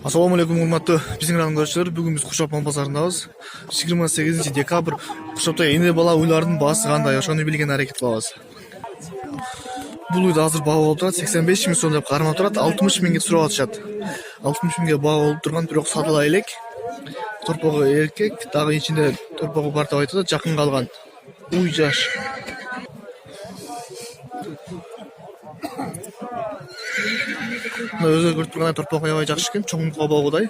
Assalamu alaikum урматтуу биздин каналдын көрүүчүлөрү. Бүгүн биз Кушап мал базарындабыз. 28 декабрь Кушапта эне бала уйлардын баасы кандай, ошону билген аракет кылабыз. Бул үйдө азыр баа болуп турат, 85 миң сом деп кармап турат, 60 миңге сурап атышат. 60 миңге баа болуп турган, бирок сатыла элек. Торпогу эркек, дагы ичинде торпогу бар деп айтат, жакын калган. Уй жаш. Өзү көрүп тургандай торпок аябай жакшы экен, чоң кабагыдай.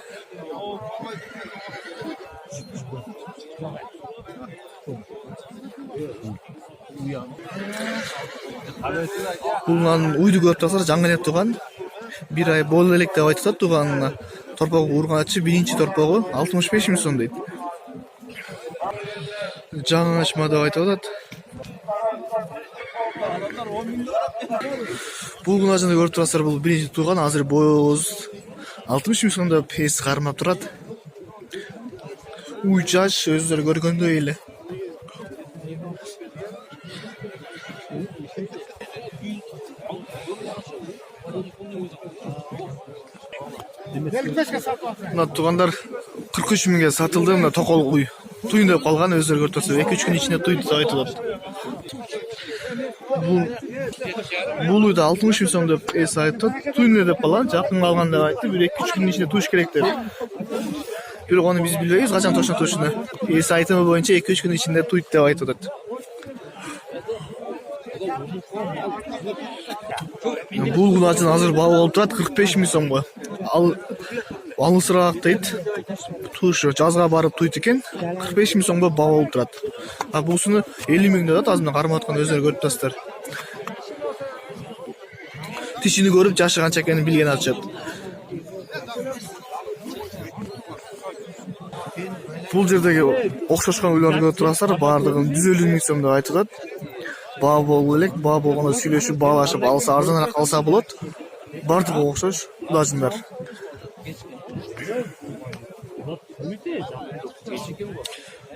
Булнан уйду көрүп турсаңар жаңы эле туган. Бир ай болду элек деп айтышат туганына. Торпогу урганчы биринчи торпогу 65 миң сом дейт. Жаңы ачма деп айтып атат. Бул күнажында көрүп турасыздар, бул биринчи туган, азыр боз 60 миң сомдо пес кармап турат. Уй жаш, өздөрү көргөндөй эле. Мына тугандар 43 миңге сатылды. Мына токол уй туйун деп калган, өздөрү көрүп турасыздар. 2-3 күн ичинде туйду деп айтылат. Бул үйдө 60 миң сом деп эс айтат. Туйну деп калган, жакын калган деп айтты. Бир 2-3 күн ичинде туйуш керек деп. Бирок аны биз билбейбиз, качан точно туйушуну. Эс айтымы боюнча 2-3 күн ичинде туйт деп айтып атат. Бул күнажын азыр баа болуп турат 45 миң сомго. Алысыраак дейт. Туйушу жазга барып туйт экен. 45 миң сомго баа болуп турат. А бусуну 50 миң деп атат, азыр кармап аткан өздөрү көрүп турасыздар. Тишини көрүп жашы канча экенин билген атышат. Бул жердеги окшошкон уйларды көрүп турасыздар, баардыгын 150 миң сом деп айтып атат. Баа болуу элек, баа болгондо сүйлөшүп, баалашып алса, арзаныраак алса болот. Баардыгы окшош улажындар.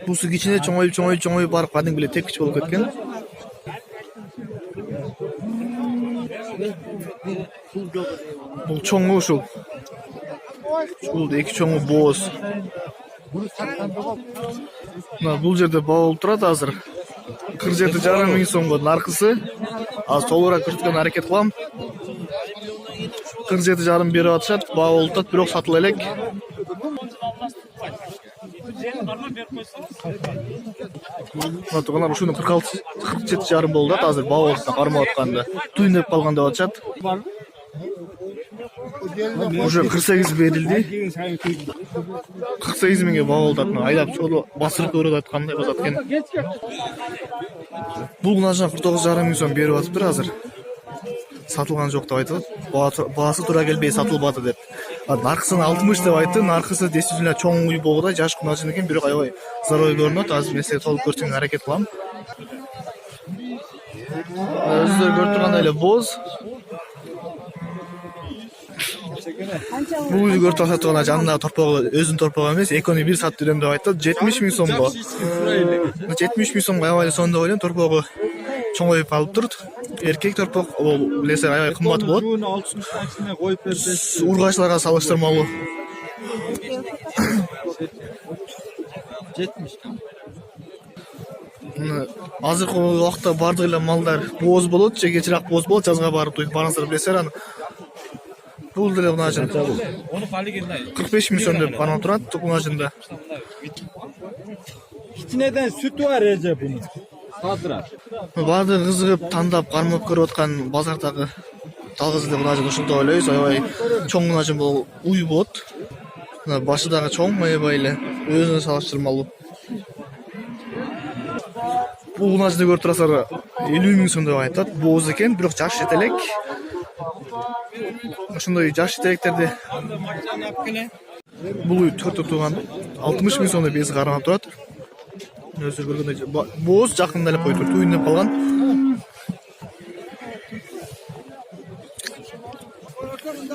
Бусу кичине чоңоюп барып кадимки эле тепкич болуп кеткен. Бул чоңу ушул. Бул эки чоңу боз. Бул жерде баа болуп турат азыр. 47,5 миң сомго наркысы. Аз толураак көрсөткөн аракет кылам. 47,5 берип атышат, баа болуп турат, бирок сатыла элек. Мына тугандар ушуну 47,5 болду да, азыр баа болуп кармап атканда. Туйун деп калган деп атышат. Уже 48 берилди. 48 миңге баа болуп атат. Айлап чорло басырып көрүп аткандай болот экен. Бул күнажына 49,5 миң сом берип атыптыр азыр. Сатылган жок деп айтат. Баасы туура келбей сатылбады деп. Наркысын 60 деп айтты. Наркысы действительно чоң уй болгодай, жаш күнажын экен, бирок аябай зарой көрүнөт. Азыр мен сиздерге толук көрсөтүүгө аракет кылам. Өздөрү көрүп тургандай эле боз. Бул үйдү көрүп турганда жанындагы торпогу өзүнүн торпогу эмес, экөөнү бир сатып жүрөм деп айтат. 70 миң сомго. 70 миң сомго аябай эле сонун деп ойлойм. Торпогу чоңоюп калып турат. Эркек торпок, билесиңер, аябай кымбат болот. Ургачларга салыштырмалуу. 70. Азыркы убакта бардык эле малдар боз болот, же кечирээк боз болот, жазга барып туйуп барыңыздар, билесиңер аны. Бул деле күнажын 45 миң сом деп кармап турат, күнажында. Кичинеден сүтү бар эже буну. Баардыгы кызыгып, тандап кармап көрүп аткан базардагы жалгыз эле күнажын ушул деп ойлойбуз. Аябай чоң күнажын бул уй болот. Мына башы дагы чоң, аябай эле өзүнө салыштырмалуу. Бул күнажынды көрүп турасыздар, 50 миң сом деп айтат. Боз экен, бирок жаш жетелек. Ошондой жаш жетелектерди бул үй төртө туган 60 миң сом деп эси кармап турат. Өзү көргөндөй боз жакында эле коюп туруп туйун деп калган.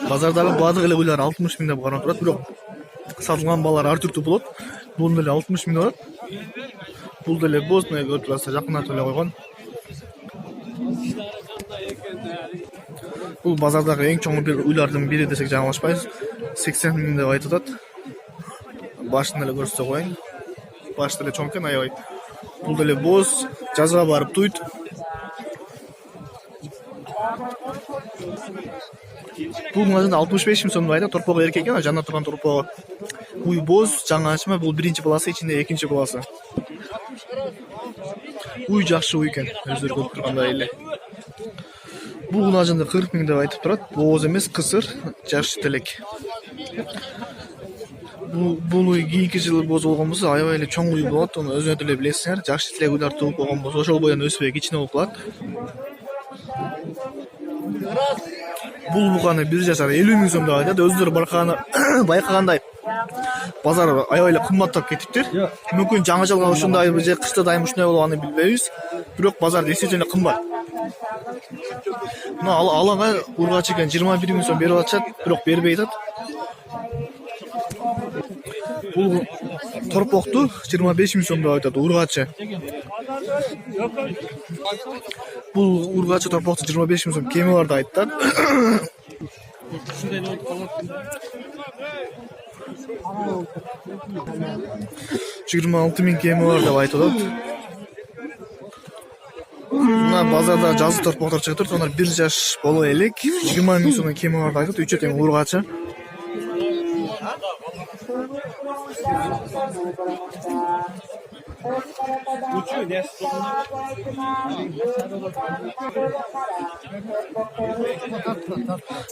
Базардагы баардык эле уйлар 60 миң деп кармап турат, бирок сатылган баалар ар түрдүү болот. Бул деле 60 миң болот. Бул деле боз, мына көрүп турасыздар, жакындатып эле койгон. Бул базардагы эң чоң уйлардын бири десек жаңылышпайбыз. 80 миң деп айтып атат. Башын эле көрсөтө коеюн. Баш деле чоң экен, аябай. Бул деле боз, жазга барып туйт. Бул мына 65 миң сом деп айтат. Торпогу эркек экен, жанында турган торпогу. Уй боз, жаңы ачма, бул биринчи баласы, ичинде экинчи баласы. Уй жакшы уй экен, өздөрү көрүп тургандай эле. Бул мына 40 миң деп айтып турат. Боз эмес, кысыр, жаш телек. Бул уй кийинки жылы боз болгон болсо аябай эле чоң уй болот. Аны өзүңөр деле билесиңер. Жакшы телек уйлар тууп болгон болсо ошол боюн өспөй кичине болуп калат. Бул буганы 1 жашар 50 миң сом деп айтат. Өздөрү байкагандай базар аябай эле кымбаттап кетиптир. Мүмкүн жаңы жылга ушундай же кышта дайым ушундай болгонун билбейбиз. Бирок базар действительно кымбат. Мына алага ургач экен 21 миң сом берип атышат, бирок бербей атат. Бул торпокту 25 миң сом деп айтат, ургачы. Бул ургачы торпокту 25 миң сом кеми бар деп айтат. 26 миң кеми бар деп айтып атат. Мына базарда жазы торпоктор чыгып турат, алар 1 жаш боло элек, 20 миң сомдон кеми бар деп айтат. Үчө тең ургачы.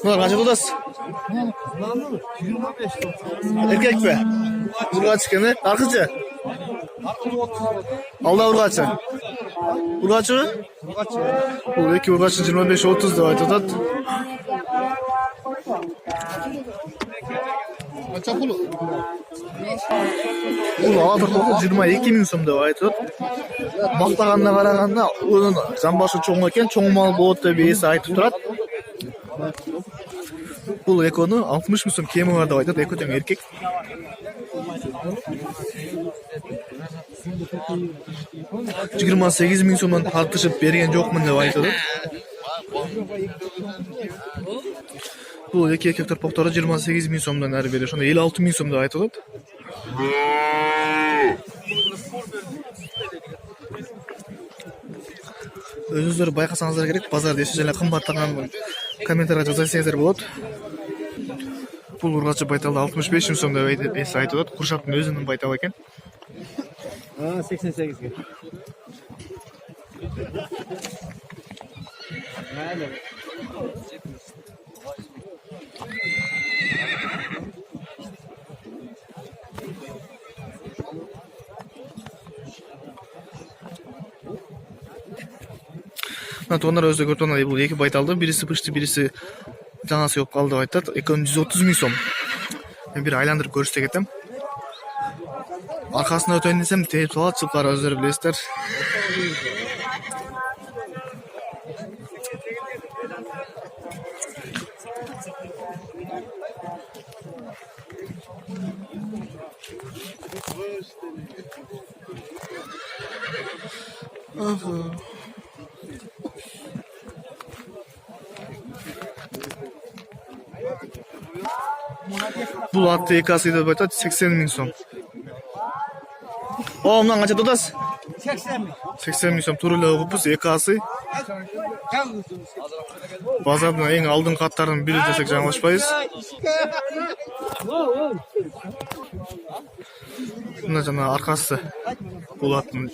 Bunlar kaça tudasız? Erkek mi? Urgaç kene? Arkıcı? Alda urgaçı? Urgaçı mı? Bu iki urgaçı 25-30 da ayta tat. Kaça pulu? Бул ала торпокту 22 миң сом деп айтып. Бактаганда караганда унун жамбашы чоң экен, чоң мал болот деп эси айтып турат. Бул экөнү 60 миң сом кеми бар деп айтат, экөө тең эркек. Жыгырма 8 миң сомдон тартышып берген жокмун деп айтып. Бул эки эркек торпоктору 28 миң сомдон ары бери, ошондо 56 миң сом деп айтып. Өзүңүздөр байкасаңыздар керек, базар десе жана кымбаттаган комментарийге жазсаңыздар болот. Бул ургачы байталда 65 миң сом деп эси айтып атат. Куршаптын өзүнүн байталы экен. 88 ге. Тондар өзү көрүп тургандай бул эки байталды, бириси пышты, бириси жаңа сыйып калды деп айтат. Экөөнү 130 миң сом. Мен бир айландырып көрсөтө кетем. Аркасына өтөйүн десем, тээп алат, чылкар өздөрү билесиздер. Бул атты экасы деп айтат, 80 миң сом. О, мындан канча тутасыз? 80 миң сом тура эле угуппуз, экасы. Базардын эң алдыңкы каттарынын бири десек жаңылышпайбыз. Мына жана аркасы. Бул аттын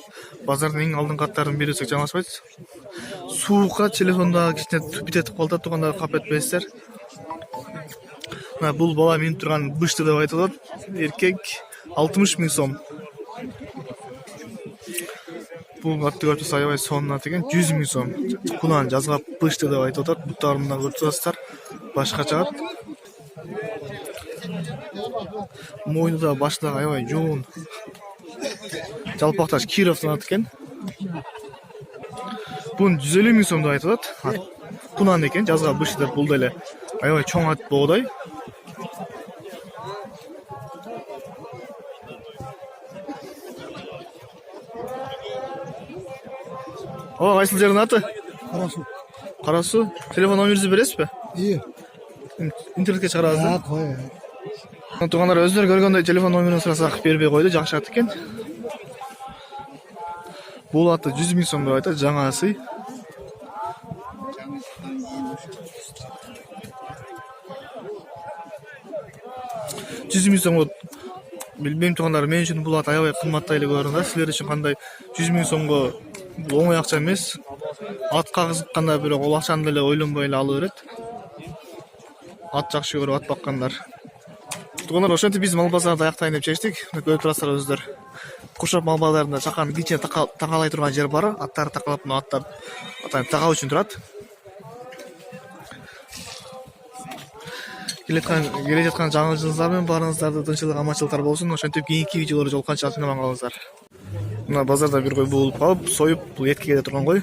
базардын эң алдыңкы каттарынын бири десек жаңылышпайбыз. Суукка телефондо кичине битетип калып турганда кап этпейсиздер. Бул бала минип турган бышты деп айтылат. Эркек 60 миң сом. Бул атты көрсөтсө аябай сонун экен, 100 миң сом. Кунан жазга бышты деп айтып атат. Буттарынан көрсөтсөздөр башкача. Мойнуда башында аябай жоон. Жалпакташ Кировдон ат экен. Бун 150 миң сом деп айтып атат. Кунан экен, жазга бышты деп бул деле аябай чоң ат богодой. О, кайсыл жердин аты? Карасу. Карасу. Телефон номеріңізді бересіз бе? Iyi. Интернетке чыгарасыз. Ha koy. Туугандар өздөрү көргөндөй телефон номерин сурасак бербей койду, жакшы ат экен. Бул атты 100 000 сом деп айтат, жаңа сый. $100 000 билбейм туугандар, мен үчүн бул ат аябай кымбаттай эле көрүнөт. Силер үчүн кандай? $100 000 сомго бул оңой акча эмес. Атка кызыкканда бирок ол акчаны деле ойлонбой эле ала берет. Ат жакшы көрүп ат баккандар. Туугандар, ошентип биз мал базарында аяктайын деп чечтик. Көрүп турасыздар өзддөр. Куршап мал базарында чаканын кичине такалай турган жер бар. Аттарды такалап, аттар такап үчүн турат. Келе жаткан жаңы жылыңыздар менен баарыңыздарды тынччылык, аманчылыктар болсун. Ошентип кийинки видеолорду жолукканча аман калыңыздар. Мына базарда бир кой буулуп калып, союп, бул этке келе турган кой.